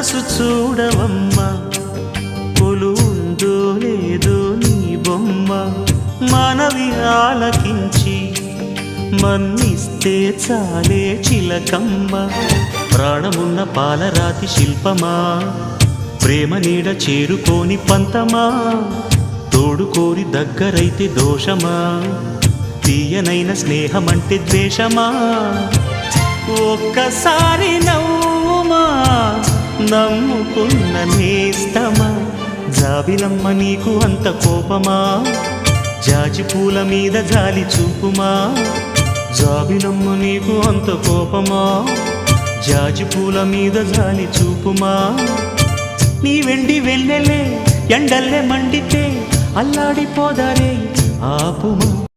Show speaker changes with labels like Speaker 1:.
Speaker 1: మనసు చూడవమ్మా కొలువుందో లేదో నీ బొమ్మ మనవి ఆలకించి మన్నిస్తే చాలే చిలకమ్మ ప్రాణమున్న పాలరాతి శిల్పమా ప్రేమ నీడ చేరుకోని పంతమా తోడుకోరి దగ్గరైతే దోషమా తీయనైన స్నేహమంటే ద్వేషమా ఒక్కసారి నవ్వుమా నమ్ముకున్న నేస్తమా జాబిలమ్మ నీకు అంత కోపమా జాజి పూల మీద జాలి చూపుమా జాబిలమ్మ నీకు అంత కోపమా జాజి పూల మీద జాలి చూపుమా నీ వెండి వెన్నెలే ఎండల్లే మండితే అల్లాడిపోదారే ఆపుమా